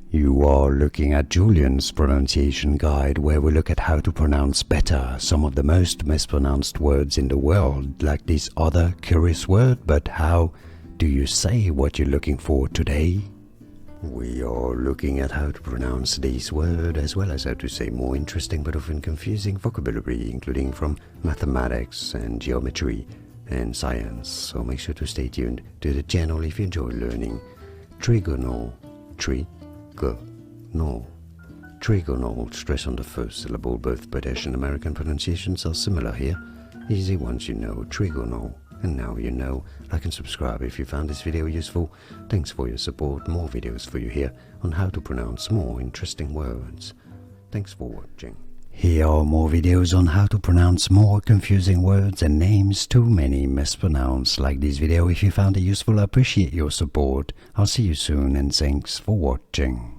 You are looking at Julian's pronunciation guide, where we look at how to pronounce better some of the most mispronounced words in the world, like this other curious word. But how do you say what you're looking for today? We are looking at how to pronounce this word, as well as how to say more interesting but often confusing vocabulary, including from mathematics and geometry and science. So make sure to stay tuned to the channel if you enjoy learning. Trigonal, Trigonal, stress on the first syllable. Both British and American pronunciations are similar here. Easy once you know trigonal. And now you know. Like and subscribe if you found this video useful. Thanks for your support. More videos for you here on how to pronounce more interesting words. Thanks for watching. Here are more videos on how to pronounce more confusing words and names too many mispronounced. Like this video if you found it useful. I appreciate your support. I'll see you soon and thanks for watching.